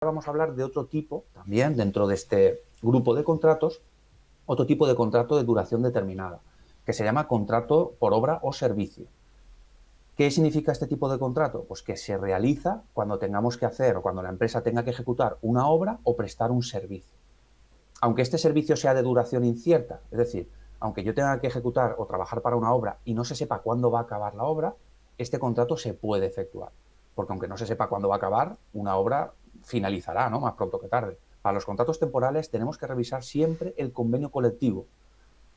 vamos a hablar de otro tipo, también dentro de este grupo de contratos, otro tipo de contrato de duración determinada, que se llama contrato por obra o servicio. ¿Qué significa este tipo de contrato? Pues que se realiza cuando tengamos que hacer o cuando la empresa tenga que ejecutar una obra o prestar un servicio. Aunque este servicio sea de duración incierta, es decir, aunque yo tenga que ejecutar o trabajar para una obra y no se sepa cuándo va a acabar la obra, este contrato se puede efectuar. Porque aunque no se sepa cuándo va a acabar, una obra finalizará, ¿no? Más pronto que tarde. Para los contratos temporales tenemos que revisar siempre el convenio colectivo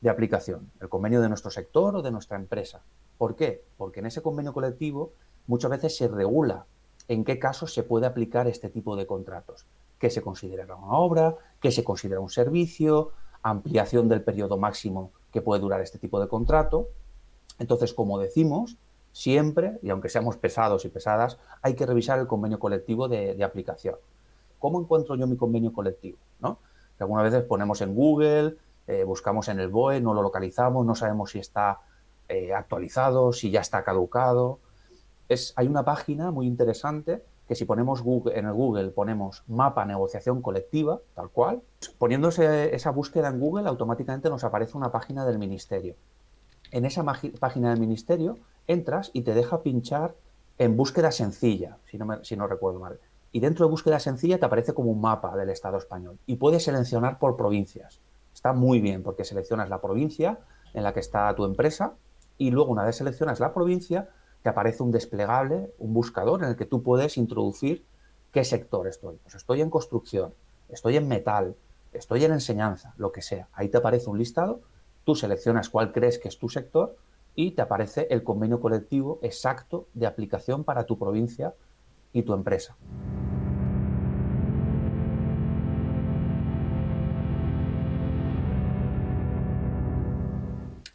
de aplicación, el convenio de nuestro sector o de nuestra empresa. ¿Por qué? Porque en ese convenio colectivo muchas veces se regula en qué casos se puede aplicar este tipo de contratos, qué se considera una obra, qué se considera un servicio, ampliación del periodo máximo que puede durar este tipo de contrato. Entonces, como decimos, siempre, y aunque seamos pesados y pesadas, hay que revisar el convenio colectivo de aplicación. ¿Cómo encuentro yo mi convenio colectivo? ¿No? Que algunas veces ponemos en Google, buscamos en el BOE, no lo localizamos, no sabemos si está actualizado, si ya está caducado. Hay una página muy interesante que si ponemos Google, en el Google ponemos mapa negociación colectiva, tal cual, poniendo esa búsqueda en Google automáticamente nos aparece una página del ministerio. En esa página del ministerio entras y te deja pinchar en búsqueda sencilla, si no recuerdo mal. Y dentro de búsqueda sencilla te aparece como un mapa del Estado español y puedes seleccionar por provincias. Está muy bien porque seleccionas la provincia en la que está tu empresa y luego una vez seleccionas la provincia te aparece un desplegable, un buscador en el que tú puedes introducir qué sector estoy. Pues estoy en construcción, estoy en metal, estoy en enseñanza, lo que sea. Ahí te aparece un listado, tú seleccionas cuál crees que es tu sector y te aparece el convenio colectivo exacto de aplicación para tu provincia y tu empresa.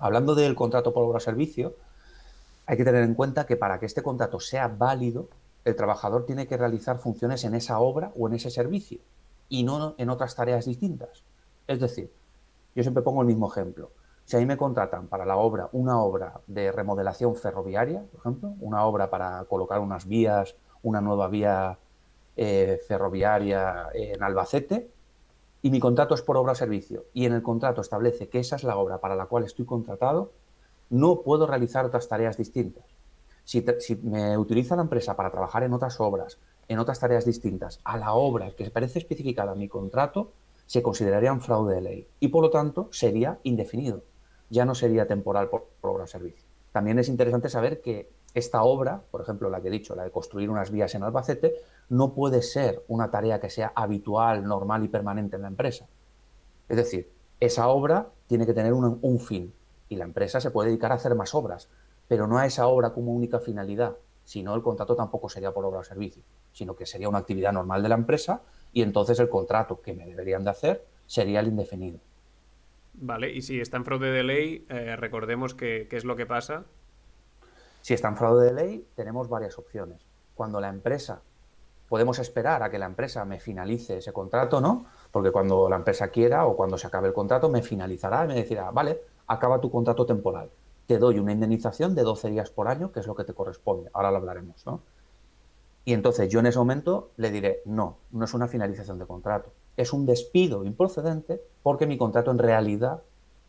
Hablando del contrato por obra o servicio, hay que tener en cuenta que para que este contrato sea válido, el trabajador tiene que realizar funciones en esa obra o en ese servicio y no en otras tareas distintas. Es decir, yo siempre pongo el mismo ejemplo. Si a mí me contratan para la obra, una obra de remodelación ferroviaria, por ejemplo, una obra para colocar unas vías, una nueva vía ferroviaria en Albacete, y mi contrato es por obra o servicio, y en el contrato establece que esa es la obra para la cual estoy contratado, no puedo realizar otras tareas distintas. Si me utiliza la empresa para trabajar en otras obras, en otras tareas distintas, a la obra que parece especificada en mi contrato, se consideraría un fraude de ley y por lo tanto sería indefinido. Ya no sería temporal por obra o servicio. También es interesante saber que esta obra, por ejemplo, la que he dicho, la de construir unas vías en Albacete, no puede ser una tarea que sea habitual, normal y permanente en la empresa. Es decir, esa obra tiene que tener un fin y la empresa se puede dedicar a hacer más obras, pero no a esa obra como única finalidad, sino el contrato tampoco sería por obra o servicio, sino que sería una actividad normal de la empresa y entonces el contrato que me deberían de hacer sería el indefinido. Vale, y si está en fraude de ley, recordemos qué es lo que pasa. Si está en fraude de ley, tenemos varias opciones. Cuando la empresa podemos esperar a que la empresa me finalice ese contrato, ¿no? Porque cuando la empresa quiera o cuando se acabe el contrato, me finalizará y me decirá, vale, acaba tu contrato temporal. Te doy una indemnización de 12 días por año, que es lo que te corresponde. Ahora lo hablaremos, ¿no? Y entonces yo en ese momento le diré, no, no es una finalización de contrato. Es un despido improcedente porque mi contrato en realidad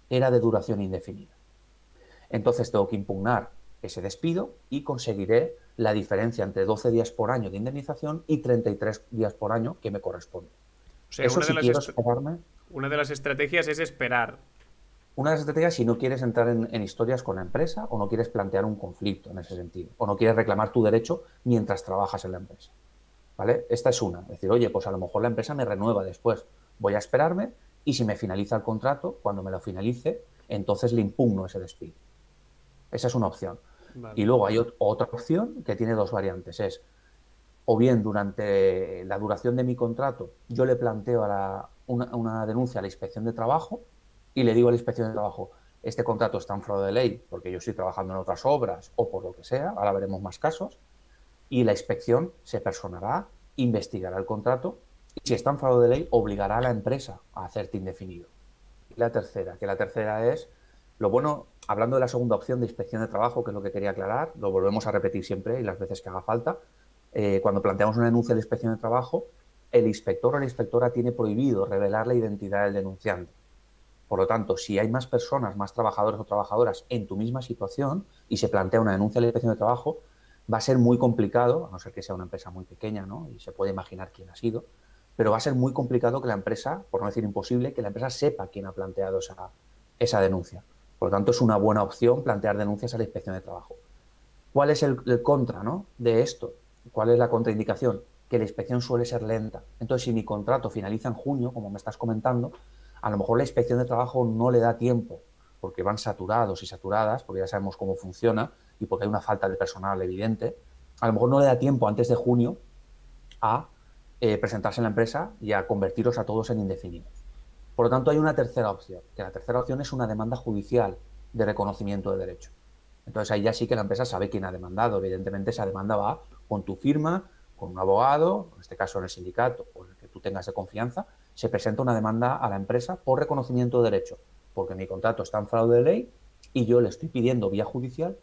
era de duración indefinida. Entonces tengo que impugnar ese despido y conseguiré la diferencia entre 12 días por año de indemnización y 33 días por año que me corresponde. O sea, Eso si quiero esperarme. una de las estrategias es esperar. Una de las estrategias si no quieres entrar en historias con la empresa o no quieres plantear un conflicto en ese sentido o no quieres reclamar tu derecho mientras trabajas en la empresa. ¿Vale? Esta es una. Es decir, oye, pues a lo mejor la empresa me renueva después. Voy a esperarme y si me finaliza el contrato, cuando me lo finalice, entonces le impugno ese despido. Esa es una opción. Y Vale. luego hay otra opción que tiene dos variantes. Es o bien durante la duración de mi contrato yo le planteo una denuncia a la inspección de trabajo y le digo a la inspección de trabajo, este contrato está en fraude de ley porque yo estoy trabajando en otras obras o por lo que sea, ahora veremos más casos, y la inspección se personará, investigará el contrato y si está en fraude de ley obligará a la empresa a hacerte indefinido. Y la tercera, que la tercera es, lo bueno, hablando de la segunda opción de inspección de trabajo, que es lo que quería aclarar, lo volvemos a repetir siempre y las veces que haga falta, cuando planteamos una denuncia de inspección de trabajo, el inspector o la inspectora tiene prohibido revelar la identidad del denunciante. Por lo tanto, si hay más personas, más trabajadores o trabajadoras en tu misma situación y se plantea una denuncia a la Inspección de Trabajo, va a ser muy complicado, a no ser que sea una empresa muy pequeña, ¿no? Y se puede imaginar quién ha sido, pero va a ser muy complicado que la empresa, por no decir imposible, que la empresa sepa quién ha planteado esa denuncia. Por lo tanto, es una buena opción plantear denuncias a la Inspección de Trabajo. ¿Cuál es el contra, ¿no?, de esto? ¿Cuál es la contraindicación? Que la inspección suele ser lenta. Entonces, si mi contrato finaliza en junio, como me estás comentando, a lo mejor la Inspección de Trabajo no le da tiempo, porque van saturados y saturadas, porque ya sabemos cómo funciona y porque hay una falta de personal evidente. A lo mejor no le da tiempo antes de junio a presentarse en la empresa y a convertiros a todos en indefinidos. Por lo tanto, hay una tercera opción, que la tercera opción es una demanda judicial de reconocimiento de derecho. Entonces ahí ya sí que la empresa sabe quién ha demandado. Evidentemente esa demanda va con tu firma, con un abogado, en este caso en el sindicato o el que tú tengas de confianza, se presenta una demanda a la empresa por reconocimiento de derecho, porque mi contrato está en fraude de ley y yo le estoy pidiendo vía judicial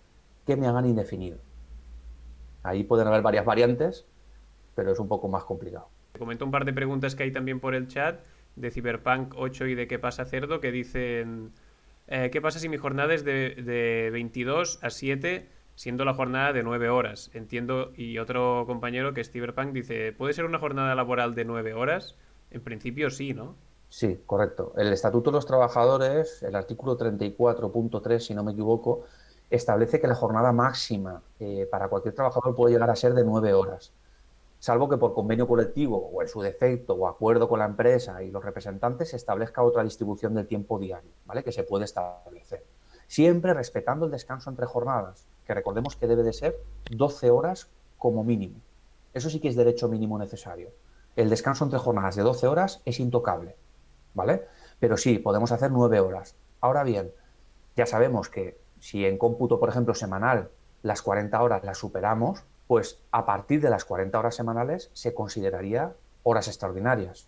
que me hagan indefinido. Ahí pueden haber varias variantes, pero es un poco más complicado. Te comento un par de preguntas que hay también por el chat de Cyberpunk 8 y de ¿Qué pasa cerdo? Que dicen, ¿qué pasa si mi jornada es de 22 a 7, siendo la jornada de 9 horas? Entiendo, y otro compañero que es Cyberpunk dice, ¿puede ser una jornada laboral de 9 horas? En principio sí, ¿no? Sí, correcto. El Estatuto de los Trabajadores, el artículo 34.3, si no me equivoco, establece que la jornada máxima para cualquier trabajador puede llegar a ser de 9 horas, salvo que por convenio colectivo o en su defecto o acuerdo con la empresa y los representantes se establezca otra distribución del tiempo diario, ¿vale?, que se puede establecer. Siempre respetando el descanso entre jornadas, que recordemos que debe de ser 12 horas como mínimo. Eso sí que es derecho mínimo necesario. El descanso entre jornadas de 12 horas es intocable, ¿vale? Pero sí, podemos hacer 9 horas. Ahora bien, ya sabemos que si en cómputo, por ejemplo, semanal, las 40 horas las superamos, pues a partir de las 40 horas semanales se consideraría horas extraordinarias.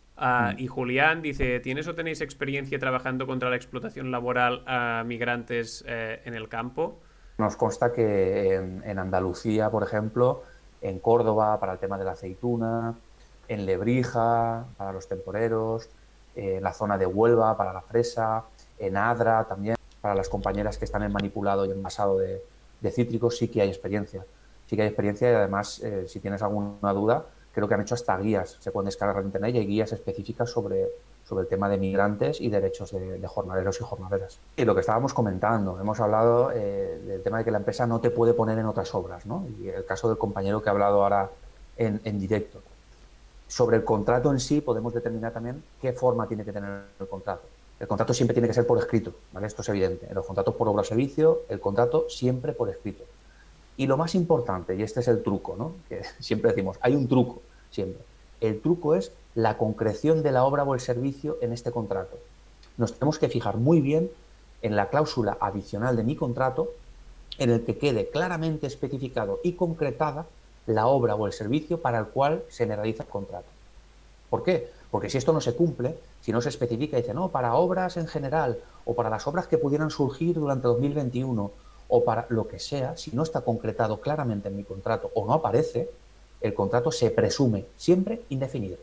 Y Julián dice, ¿tienes o tenéis experiencia trabajando contra la explotación laboral a migrantes en el campo? Nos consta que en Andalucía, por ejemplo, en Córdoba para el tema de la aceituna, en Lebrija para los temporeros, en la zona de Huelva para la fresa, en Adra también para las compañeras que están en manipulado y envasado de cítricos, sí que hay experiencia. Sí que hay experiencia y además, si tienes alguna duda, creo que han hecho hasta guías, se pueden descargar en internet y hay guías específicas sobre el tema de migrantes y derechos de jornaleros y jornaleras. Y lo que estábamos comentando, hemos hablado del tema de que la empresa no te puede poner en otras obras, ¿no? Y el caso del compañero que ha hablado ahora en directo. Sobre el contrato en sí podemos determinar también qué forma tiene que tener el contrato. El contrato siempre tiene que ser por escrito, ¿vale? Esto es evidente. En los contratos por obra o servicio, el contrato siempre por escrito. Y lo más importante, y este es el truco, ¿no?, que siempre decimos, hay un truco, siempre. El truco es la concreción de la obra o el servicio en este contrato. Nos tenemos que fijar muy bien en la cláusula adicional de mi contrato, en el que quede claramente especificado y concretada la obra o el servicio para el cual se me realiza el contrato. ¿Por qué? Porque si esto no se cumple, si no se especifica y dice, no, para obras en general o para las obras que pudieran surgir durante 2021 o para lo que sea, si no está concretado claramente en mi contrato o no aparece, el contrato se presume siempre indefinido.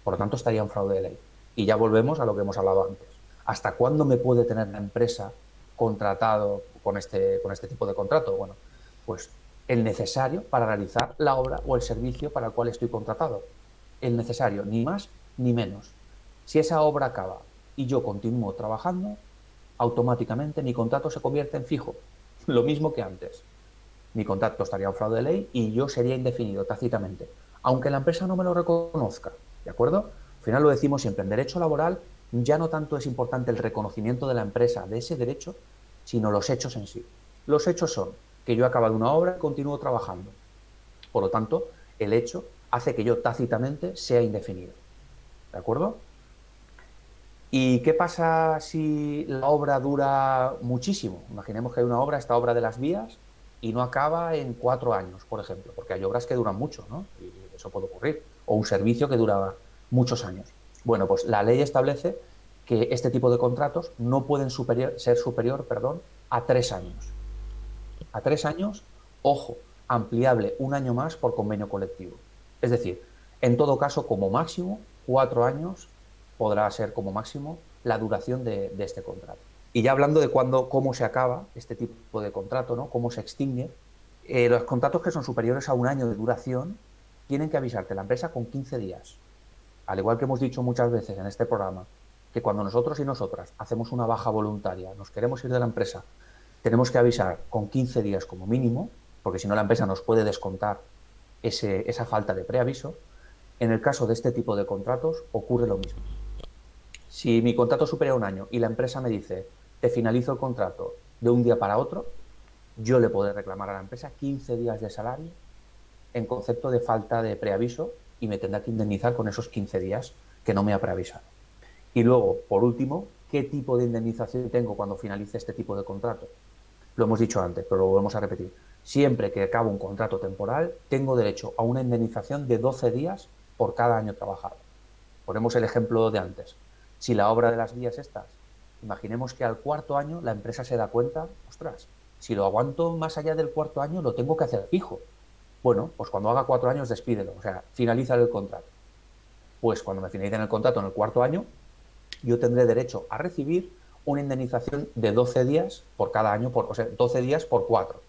Por lo tanto, estaría en fraude de ley. Y ya volvemos a lo que hemos hablado antes. ¿Hasta cuándo me puede tener la empresa contratado con este tipo de contrato? Bueno, pues el necesario para realizar la obra o el servicio para el cual estoy contratado. El necesario, ni más ni menos. Si esa obra acaba y yo continúo trabajando, automáticamente mi contrato se convierte en fijo. Lo mismo que antes. Mi contrato estaría en fraude de ley y yo sería indefinido tácitamente, aunque la empresa no me lo reconozca. ¿De acuerdo? Al final lo decimos siempre, en derecho laboral ya no tanto es importante el reconocimiento de la empresa de ese derecho, sino los hechos en sí. Los hechos son que yo he acabado una obra y continúo trabajando. Por lo tanto, el hecho hace que yo tácitamente sea indefinido. ¿De acuerdo? ¿Y qué pasa si la obra dura muchísimo? Imaginemos que hay una obra, esta obra de las vías, y no acaba en 4 años, por ejemplo, porque hay obras que duran mucho, ¿no? Y eso puede ocurrir. O un servicio que dura muchos años. Bueno, pues la ley establece que este tipo de contratos no pueden ser superior a 3 años. A 3 años, ojo, ampliable un año más por convenio colectivo. Es decir, En todo caso, como máximo, 4 años podrá ser como máximo la duración de este contrato. Y ya hablando de cómo se acaba este tipo de contrato, ¿no? Cómo se extingue, los contratos que son superiores a un año de duración tienen que avisarte la empresa con 15 días. Al igual que hemos dicho muchas veces en este programa, que cuando nosotros y nosotras hacemos una baja voluntaria, nos queremos ir de la empresa, tenemos que avisar con 15 días como mínimo, porque si no la empresa nos puede descontar esa falta de preaviso. En el caso de este tipo de contratos ocurre lo mismo. Si mi contrato supera un año y la empresa me dice, te finalizo el contrato de un día para otro, yo le podré reclamar a la empresa 15 días de salario en concepto de falta de preaviso y me tendrá que indemnizar con esos 15 días que no me ha preavisado. Y luego, por último, ¿qué tipo de indemnización tengo cuando finalice este tipo de contrato? Lo hemos dicho antes, pero lo volvemos a repetir. Siempre que acabo un contrato temporal, tengo derecho a una indemnización de 12 días por cada año trabajado. Ponemos el ejemplo de antes. Si la obra de las vías estas, imaginemos que al cuarto año la empresa se da cuenta, ostras, si lo aguanto más allá del cuarto año, lo tengo que hacer fijo. Bueno, pues cuando haga 4 años, despídelo, o sea, finaliza el contrato. Pues cuando me finalicen el contrato en el cuarto año, yo tendré derecho a recibir una indemnización de 12 días por cada año, o sea, 12 días por 4.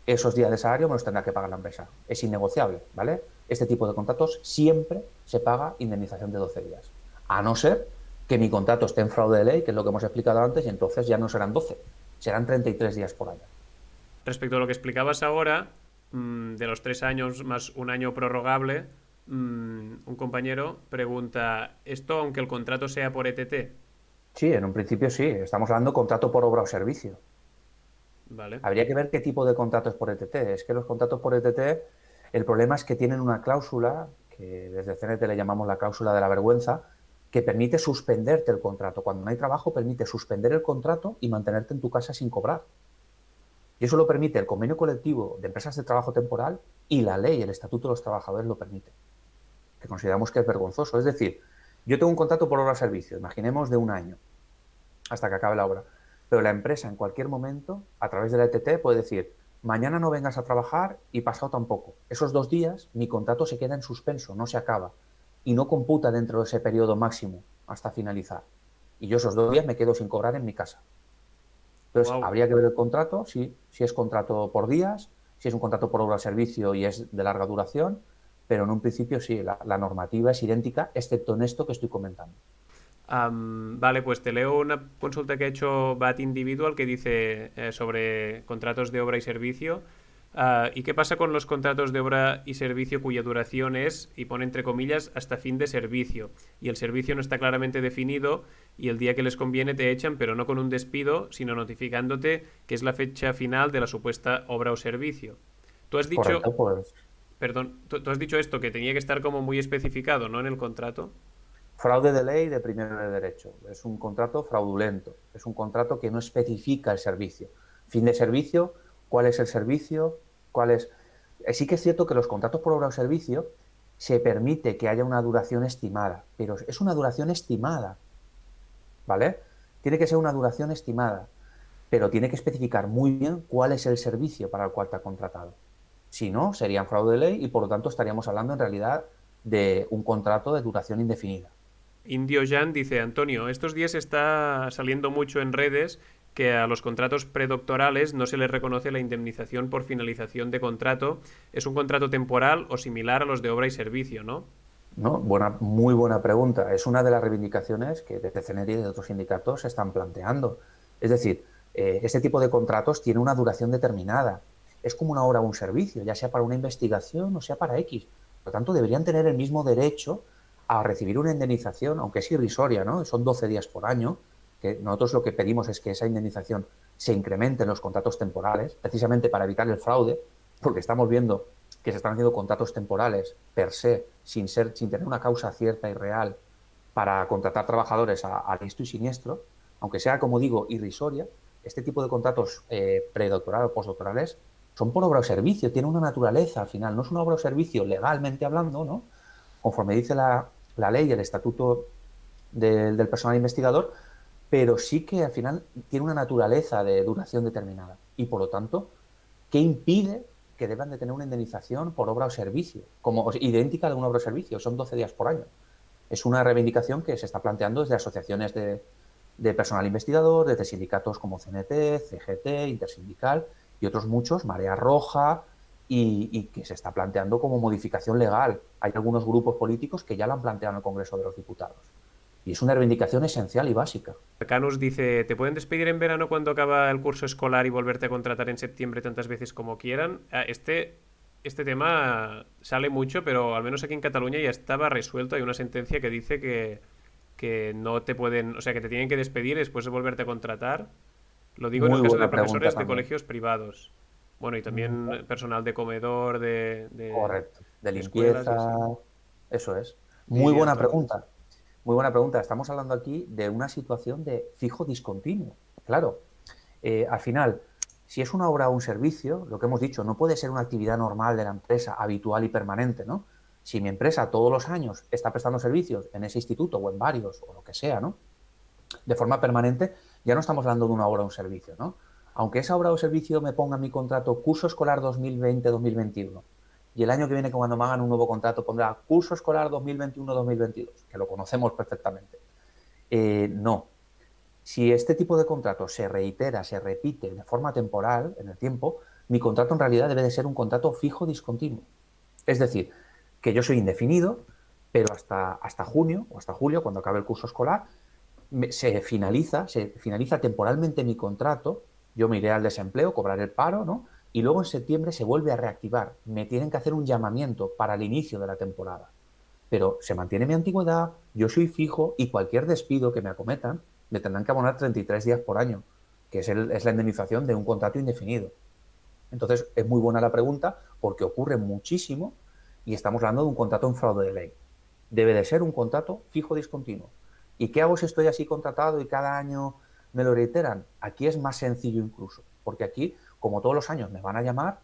Esos días de salario me los tendrá que pagar la empresa. Es innegociable, ¿vale? Este tipo de contratos siempre se paga indemnización de 12 días. A no ser que mi contrato esté en fraude de ley, que es lo que hemos explicado antes, y entonces ya no serán 12, serán 33 días por año. Respecto a lo que explicabas ahora, de los 3 años más un año prorrogable, un compañero pregunta, ¿esto aunque el contrato sea por ETT? Sí, en un principio sí. Estamos hablando de contrato por obra o servicio. Vale. Habría que ver qué tipo de contratos por ETT. Es que los contratos por ETT, el problema es que tienen una cláusula, que desde CNT le llamamos la cláusula de la vergüenza, que permite suspenderte el contrato. Cuando no hay trabajo, permite suspender el contrato y mantenerte en tu casa sin cobrar. Y eso lo permite el convenio colectivo de empresas de trabajo temporal y la ley, el Estatuto de los Trabajadores lo permite, que consideramos que es vergonzoso. Es decir, yo tengo un contrato por obra o servicio, imaginemos de un año, hasta que acabe la obra. Pero la empresa en cualquier momento, a través de la ETT, puede decir, mañana no vengas a trabajar y pasado tampoco. Esos 2 días mi contrato se queda en suspenso, no se acaba y no computa dentro de ese periodo máximo hasta finalizar. Y yo esos 2 días me quedo sin cobrar en mi casa. Entonces, Wow. habría que ver el contrato, si es contrato por días, si es un contrato por obra o servicio y es de larga duración, pero en un principio sí, la normativa es idéntica, excepto en esto que estoy comentando. Vale, pues te leo una consulta que ha hecho BAT Individual que dice sobre contratos de obra y servicio. ¿Y qué pasa con los contratos de obra y servicio cuya duración es, y pone entre comillas, hasta fin de servicio? Y el servicio no está claramente definido y el día que les conviene te echan, pero no con un despido, sino notificándote que es la fecha final de la supuesta obra o servicio. Tú has dicho, Correcto, pues perdón, tú has dicho esto, que tenía que estar como muy especificado, ¿no? En el contrato. fraude de ley de primero de derecho. Es un contrato fraudulento. Es un contrato que no especifica el servicio. Fin de servicio, cuál es el servicio, cuál es... Sí que es cierto que los contratos por obra o servicio se permite que haya una duración estimada, pero es una duración estimada, ¿vale? Tiene que ser una duración estimada, pero tiene que especificar muy bien cuál es el servicio para el cual te ha contratado. Si no, sería un fraude de ley y por lo tanto estaríamos hablando en realidad de un contrato de duración indefinida. Indio Jan dice, Antonio, estos días está saliendo mucho en redes que a los contratos predoctorales no se les reconoce la indemnización por finalización de contrato. Es un contrato temporal o similar a los de obra y servicio, ¿no? ¿No? Muy buena pregunta. Es una de las reivindicaciones que desde CNERI y de otros sindicatos se están planteando. Es decir, este tipo de contratos tiene una duración determinada. Es como una obra o un servicio, ya sea para una investigación o sea para X. Por lo tanto, deberían tener el mismo derecho a recibir una indemnización, aunque es irrisoria, ¿no? Son 12 días por año, que nosotros lo que pedimos es que esa indemnización se incremente en los contratos temporales, precisamente para evitar el fraude, porque estamos viendo que se están haciendo contratos temporales per se, sin tener una causa cierta y real para contratar trabajadores a diestro y siniestro, aunque sea, como digo, irrisoria. Este tipo de contratos predoctorales o postdoctorales son por obra o servicio, tienen una naturaleza al final, no es una obra o servicio legalmente hablando, ¿no? Conforme dice la ley y el estatuto del personal investigador, pero sí que al final tiene una naturaleza de duración determinada. Y por lo tanto, ¿qué impide que deban de tener una indemnización por obra o servicio, como idéntica de una obra o servicio, son 12 días por año. Es una reivindicación que se está planteando desde asociaciones de personal investigador, desde sindicatos como CNT, CGT, Intersindical y otros muchos, Marea Roja, y que se está planteando como modificación legal. Hay algunos grupos políticos que ya la han planteado en el Congreso de los Diputados. Y es una reivindicación esencial y básica. Canus dice, ¿te pueden despedir en verano cuando acaba el curso escolar y volverte a contratar en septiembre tantas veces como quieran? Este tema sale mucho, pero al menos aquí en Cataluña ya estaba resuelto. Hay una sentencia que dice que no te pueden, o sea, que te tienen que despedir después de volverte a contratar. Lo digo en el Muy caso de buena pregunta profesores de también. colegios privados. Bueno, y también personal de comedor, de Correcto. De escuelas y limpieza, así. eso es. Di, Muy di, buena Anton. pregunta. Muy buena pregunta. Estamos hablando aquí de una situación de fijo discontinuo. Claro, al final, si es una obra o un servicio, lo que hemos dicho, no puede ser una actividad normal de la empresa, habitual y permanente, ¿no? Si mi empresa todos los años está prestando servicios en ese instituto o en varios, o lo que sea, ¿no? De forma permanente, ya no estamos hablando de una obra o un servicio, ¿no? Aunque esa obra o servicio me ponga en mi contrato curso escolar 2020-2021 y el año que viene cuando me hagan un nuevo contrato pondrá curso escolar 2021-2022, que lo conocemos perfectamente. No. Si este tipo de contrato se reitera, se repite de forma temporal en el tiempo, mi contrato en realidad debe de ser un contrato fijo discontinuo. Es decir, que yo soy indefinido, pero hasta junio o hasta julio, cuando acabe el curso escolar, se finaliza temporalmente mi contrato, yo me iré al desempleo, cobraré el paro, ¿no? Y luego en septiembre se vuelve a reactivar. Me tienen que hacer un llamamiento para el inicio de la temporada. Pero se mantiene mi antigüedad, yo soy fijo y cualquier despido que me acometan me tendrán que abonar 33 días por año, que es la indemnización de un contrato indefinido. Entonces, es muy buena la pregunta porque ocurre muchísimo y estamos hablando de un contrato en fraude de ley. Debe de ser un contrato fijo discontinuo. ¿Y qué hago si estoy así contratado y cada año me lo reiteran? Aquí es más sencillo incluso, porque aquí, como todos los años me van a llamar,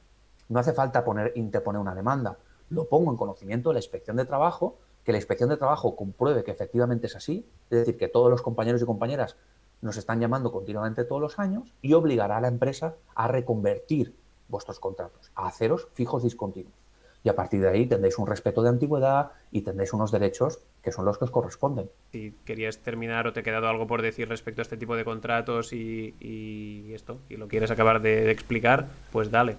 no hace falta interponer una demanda. Lo pongo en conocimiento de la inspección de trabajo, que la inspección de trabajo compruebe que efectivamente es así, es decir, que todos los compañeros y compañeras nos están llamando continuamente todos los años y obligará a la empresa a reconvertir vuestros contratos, a haceros fijos discontinuos. Y a partir de ahí tendréis un respeto de antigüedad y tendréis unos derechos que son los que os corresponden. Si querías terminar o te ha quedado algo por decir respecto a este tipo de contratos y esto, y lo quieres acabar de explicar, pues dale.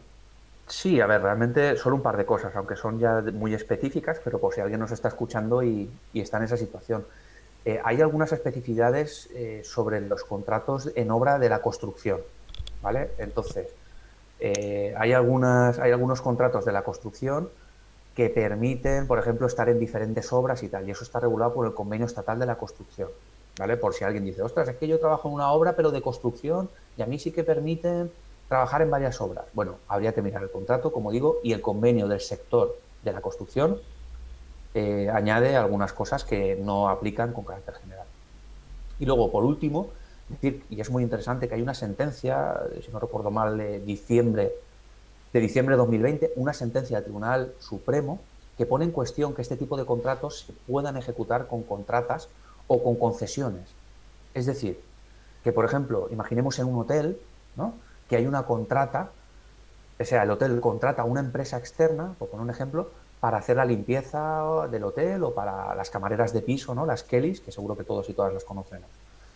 Sí, a ver, realmente solo un par de cosas, aunque son ya muy específicas, pero por si alguien nos está escuchando y está en esa situación. Hay algunas especificidades sobre los contratos en obra de la construcción, ¿vale? Entonces, hay algunos contratos de la construcción que permiten, por ejemplo, estar en diferentes obras y tal, y eso está regulado por el Convenio Estatal de la Construcción, ¿vale? Por si alguien dice, ostras, es que yo trabajo en una obra, pero de construcción, y a mí sí que permiten trabajar en varias obras. Bueno, habría que mirar el contrato, como digo, y el convenio del sector de la construcción añade algunas cosas que no aplican con carácter general. Y luego, por último, decir, y es muy interesante, que hay una sentencia, si no recuerdo mal, de diciembre de 2020, una sentencia del Tribunal Supremo que pone en cuestión que este tipo de contratos se puedan ejecutar con contratas o con concesiones. Es decir, que, por ejemplo, imaginemos en un hotel, ¿no? Que hay una contrata, o sea, el hotel contrata a una empresa externa, por poner un ejemplo, para hacer la limpieza del hotel o para las camareras de piso, ¿no? Las Kellys, que seguro que todos y todas las conocemos.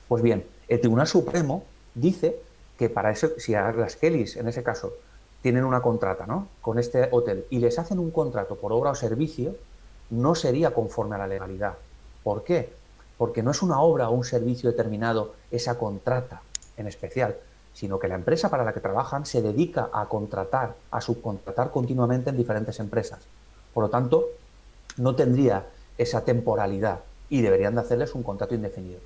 Pues bien, el Tribunal Supremo dice que para eso, si a las Kellys, en ese caso, tienen una contrata, ¿no? Con este hotel y les hacen un contrato por obra o servicio, no sería conforme a la legalidad. ¿Por qué? Porque no es una obra o un servicio determinado esa contrata en especial, sino que la empresa para la que trabajan se dedica a contratar, a subcontratar continuamente en diferentes empresas. Por lo tanto, no tendría esa temporalidad y deberían de hacerles un contrato indefinido.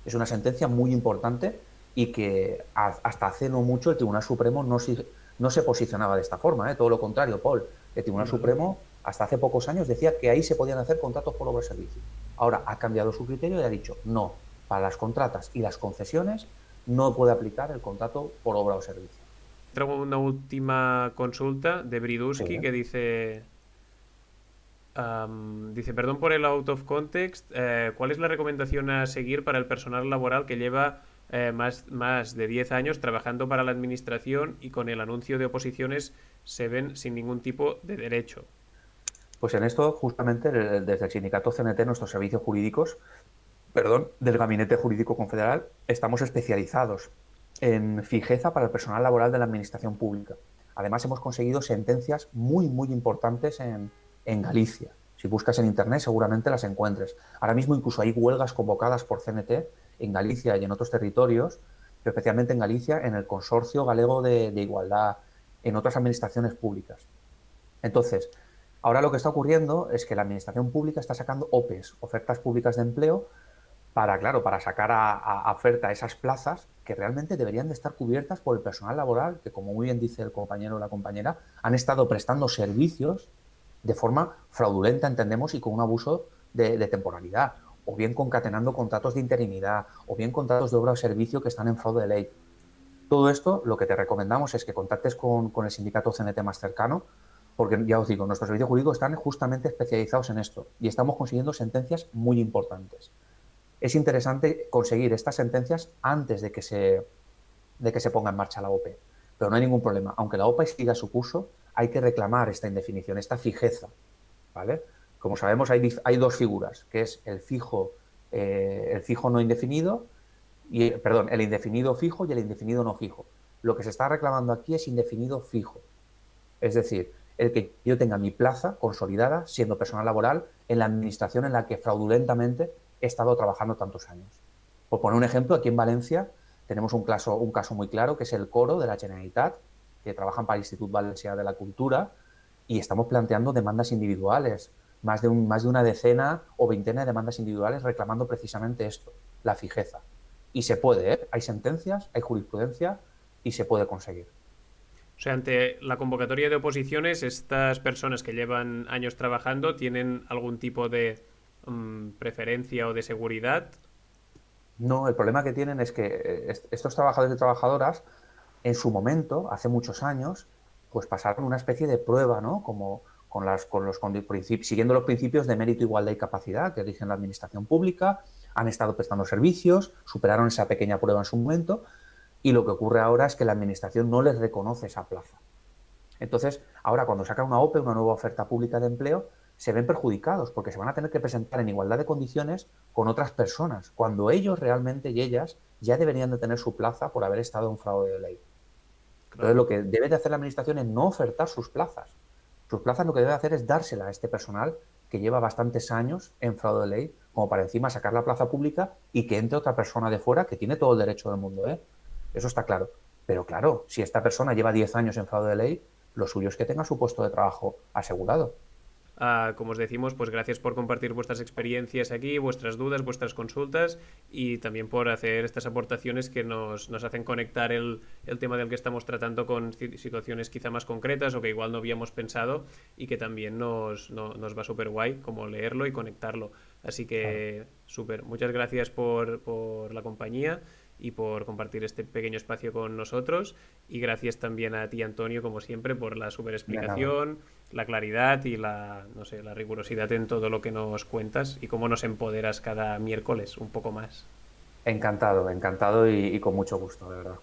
Es una sentencia muy importante y que hasta hace no mucho el Tribunal Supremo no se posicionaba de esta forma, ¿eh? Todo lo contrario, Paul. El Tribunal Vale. Supremo hasta hace pocos años decía que ahí se podían hacer contratos por obra y servicio. Ahora ha cambiado su criterio y ha dicho no, para las contratas y las concesiones no puede aplicar el contrato por obra o servicio. Traigo una última consulta de Sí, Briduski ¿eh? que dice, perdón por el out of context, ¿cuál es la recomendación a seguir para el personal laboral que lleva más de 10 años trabajando para la administración y con el anuncio de oposiciones se ven sin ningún tipo de derecho. Pues en esto, justamente, desde el sindicato CNT, nuestros servicios jurídicos, perdón, del Gabinete Jurídico Confederal, estamos especializados en fijeza para el personal laboral de la administración pública. Además, hemos conseguido sentencias muy, muy importantes en Galicia. Si buscas en Internet, seguramente las encuentres. Ahora mismo incluso hay huelgas convocadas por CNT en Galicia y en otros territorios, pero especialmente en Galicia, en el Consorcio Galego de Igualdad, en otras administraciones públicas. Entonces, ahora lo que está ocurriendo es que la administración pública está sacando OPEs, ofertas públicas de empleo, para, claro, para sacar a oferta esas plazas que realmente deberían de estar cubiertas por el personal laboral, que como muy bien dice el compañero o la compañera, han estado prestando servicios de forma fraudulenta, entendemos, y con un abuso de temporalidad, o bien concatenando contratos de interinidad, o bien contratos de obra o servicio que están en fraude de ley. Todo esto, lo que te recomendamos es que contactes con el sindicato CNT más cercano, porque ya os digo, nuestros servicios jurídicos están justamente especializados en esto y estamos consiguiendo sentencias muy importantes. Es interesante conseguir estas sentencias antes de que se ponga en marcha la OPE, pero no hay ningún problema. Aunque la OPE siga su curso, hay que reclamar esta indefinición, esta fijeza, ¿vale? Como sabemos, hay dos figuras, que es el fijo no indefinido, perdón, el indefinido fijo y el indefinido no fijo. Lo que se está reclamando aquí es indefinido fijo. Es decir, el que yo tenga mi plaza consolidada siendo personal laboral en la administración en la que fraudulentamente he estado trabajando tantos años. Por poner un ejemplo, aquí en Valencia tenemos un caso muy claro, que es el coro de la Generalitat, que trabajan para el Institut Valencià de la Cultura, y estamos planteando demandas individuales, más de una decena o veintena de demandas individuales reclamando precisamente esto, la fijeza. Y se puede, ¿eh? Hay sentencias, hay jurisprudencia y se puede conseguir. O sea, ante la convocatoria de oposiciones, estas personas que llevan años trabajando tienen algún tipo de preferencia o de seguridad. No, el problema que tienen es que estos trabajadores y trabajadoras, en su momento, hace muchos años, pues pasaron una especie de prueba, ¿no? Como siguiendo los principios de mérito, igualdad y capacidad que rigen la administración pública, han estado prestando servicios, superaron esa pequeña prueba en su momento, y lo que ocurre ahora es que la administración no les reconoce esa plaza. Entonces, ahora cuando sacan una OPE, una nueva oferta pública de empleo, se ven perjudicados porque se van a tener que presentar en igualdad de condiciones con otras personas, cuando ellos realmente y ellas ya deberían de tener su plaza por haber estado en fraude de ley. Entonces, Claro. lo que debe de hacer la administración es no ofertar sus plazas. Sus plazas lo que debe hacer es dársela a este personal que lleva bastantes años en fraude de ley, como para encima sacar la plaza pública y que entre otra persona de fuera que tiene todo el derecho del mundo, ¿eh? Eso está claro. Pero claro, si esta persona lleva 10 años en fraude de ley, lo suyo es que tenga su puesto de trabajo asegurado. Como os decimos, pues gracias por compartir vuestras experiencias aquí, vuestras dudas, vuestras consultas y también por hacer estas aportaciones que nos hacen conectar el tema del que estamos tratando con situaciones quizá más concretas o que igual no habíamos pensado y que también nos va súper guay como leerlo y conectarlo. Así Claro. que súper, muchas gracias por la compañía y por compartir este pequeño espacio con nosotros. Y gracias también a ti, Antonio, como siempre, por la super De nada. explicación, la claridad y la, no sé, la rigurosidad en todo lo que nos cuentas y cómo nos empoderas cada miércoles un poco más. Encantado, encantado y con mucho gusto, de verdad.